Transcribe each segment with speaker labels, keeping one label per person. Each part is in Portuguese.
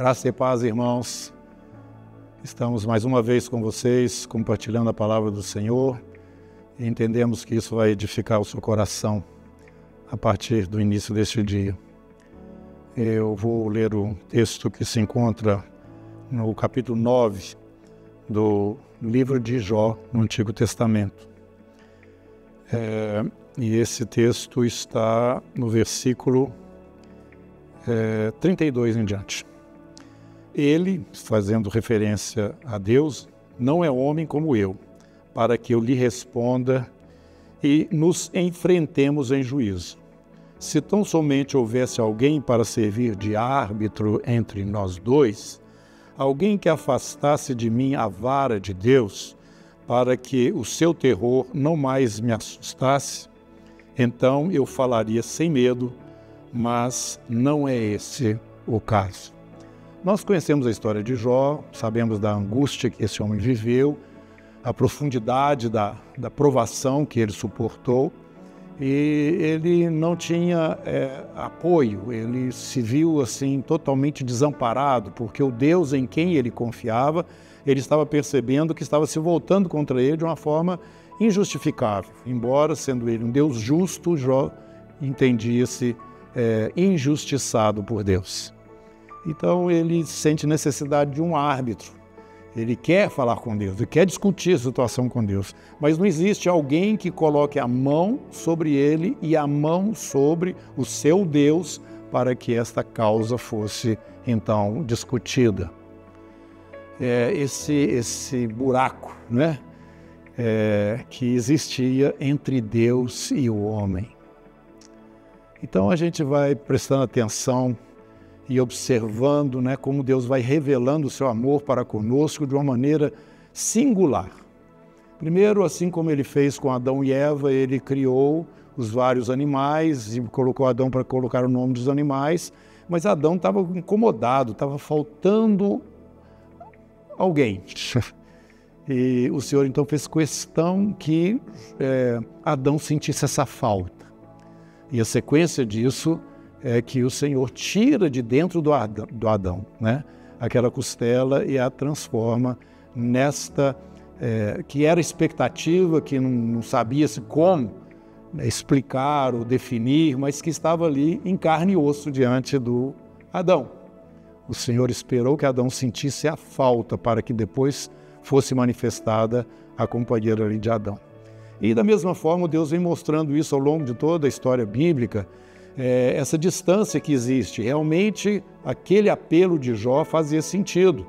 Speaker 1: Graça e paz, irmãos. Estamos mais uma vez com vocês, compartilhando a palavra do Senhor, e entendemos que isso vai edificar o seu coração a partir do início deste dia. Eu vou ler o texto que se encontra no capítulo 9 do livro de Jó, no Antigo Testamento. E esse texto está no versículo 32 em diante. Ele, fazendo referência a Deus, não é homem como eu, para que eu lhe responda e nos enfrentemos em juízo. Se tão somente houvesse alguém para servir de árbitro entre nós dois, alguém que afastasse de mim a vara de Deus, para que o seu terror não mais me assustasse, então eu falaria sem medo, mas não é esse o caso. Nós conhecemos a história de Jó, sabemos da angústia que esse homem viveu, a profundidade da provação que ele suportou, e ele não tinha apoio, ele se viu assim totalmente desamparado, porque o Deus em quem ele confiava, ele estava percebendo que estava se voltando contra ele de uma forma injustificável. Embora sendo ele um Deus justo, Jó entendia-se injustiçado por Deus. Então ele sente necessidade de um árbitro. Ele quer falar com Deus, ele quer discutir a situação com Deus, mas não existe alguém que coloque a mão sobre ele e a mão sobre o seu Deus para que esta causa fosse então discutida. Esse buraco, né, que existia entre Deus e o homem. Então a gente vai prestando atenção e observando, né, como Deus vai revelando o seu amor para conosco de uma maneira singular. Primeiro, assim como ele fez com Adão e Eva, ele criou os vários animais e colocou Adão para colocar o nome dos animais, mas Adão estava incomodado, estava faltando alguém. E o Senhor então fez questão que Adão sentisse essa falta. E a sequência disso é que o Senhor tira de dentro do Adão, né, aquela costela e a transforma nesta, que era expectativa, que não sabia-se como explicar ou definir, mas que estava ali em carne e osso diante do Adão. O Senhor esperou que Adão sentisse a falta para que depois fosse manifestada a companheira ali de Adão. E da mesma forma, Deus vem mostrando isso ao longo de toda a história bíblica, essa distância que existe. Realmente, aquele apelo de Jó fazia sentido.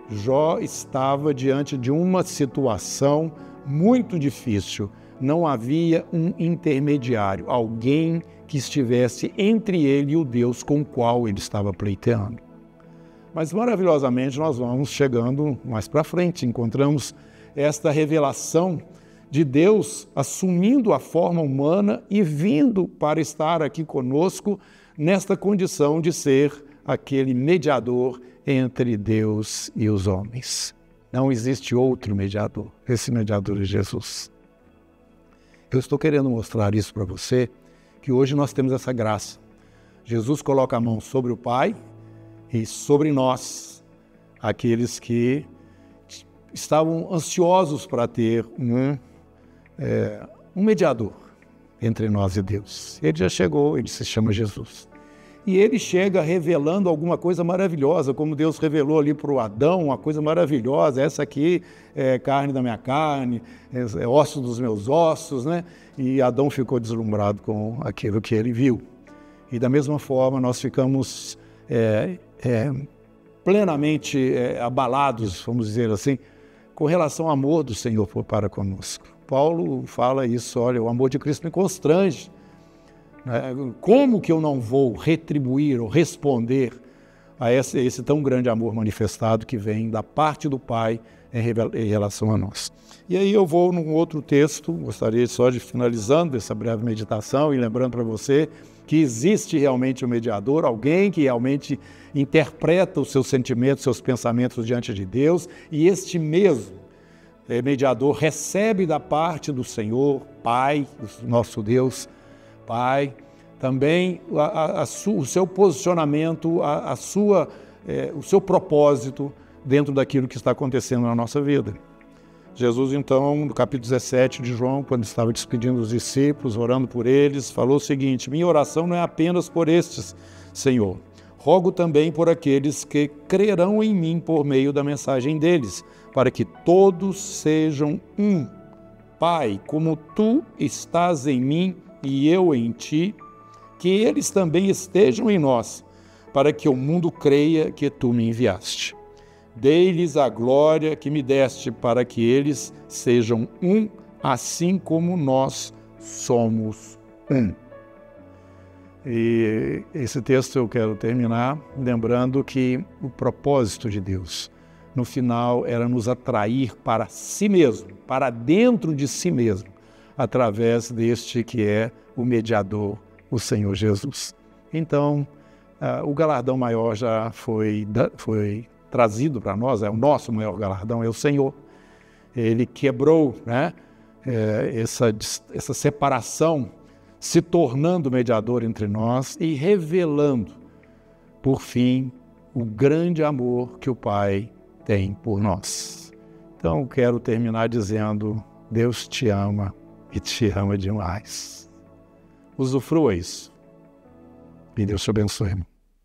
Speaker 1: Jó estava diante de uma situação muito difícil. Não havia um intermediário, alguém que estivesse entre ele e o Deus com o qual ele estava pleiteando. Mas, maravilhosamente, nós vamos chegando mais para frente, encontramos esta revelação de Deus assumindo a forma humana e vindo para estar aqui conosco nesta condição de ser aquele mediador entre Deus e os homens. Não existe outro mediador, esse mediador é Jesus. Eu estou querendo mostrar isso para você, que hoje nós temos essa graça. Jesus coloca a mão sobre o Pai e sobre nós, aqueles que estavam ansiosos para ter um mediador entre nós e Deus. Ele já chegou, ele se chama Jesus. E ele chega revelando alguma coisa maravilhosa, como Deus revelou ali para o Adão, uma coisa maravilhosa. Essa aqui é carne da minha carne, é osso dos meus ossos, né? E Adão ficou deslumbrado com aquilo que ele viu. E da mesma forma nós ficamos plenamente abalados, vamos dizer assim, com relação ao amor do Senhor para conosco. Paulo fala isso, olha, o amor de Cristo me constrange. Como que eu não vou retribuir ou responder a esse tão grande amor manifestado que vem da parte do Pai em relação a nós? E aí eu vou num outro texto, gostaria só de finalizando essa breve meditação e lembrando para você que existe realmente um mediador, alguém que realmente interpreta os seus sentimentos, seus pensamentos diante de Deus, e este mesmo mediador recebe da parte do Senhor, Pai, nosso Deus, Pai, também o seu posicionamento, a sua o seu propósito dentro daquilo que está acontecendo na nossa vida. Jesus, então, no capítulo 17 de João, quando estava despedindo os discípulos, orando por eles, falou o seguinte: minha oração não é apenas por estes, Senhor. Rogo também por aqueles que crerão em mim por meio da mensagem deles, para que todos sejam um. Pai, como tu estás em mim e eu em ti, que eles também estejam em nós, para que o mundo creia que tu me enviaste. Dei-lhes a glória que me deste, para que eles sejam um, assim como nós somos um. E esse texto eu quero terminar lembrando que o propósito de Deus, no final, era nos atrair para si mesmo, para dentro de si mesmo, através deste que é o mediador, o Senhor Jesus. Então, o galardão maior já foi trazido para nós, é o nosso maior galardão, é o Senhor. Ele quebrou, né, essa separação, se tornando mediador entre nós e revelando, por fim, o grande amor que o Pai tem por nós. Então, quero terminar dizendo: Deus te ama e te ama demais. Usufrua isso. E Deus te abençoe, irmão.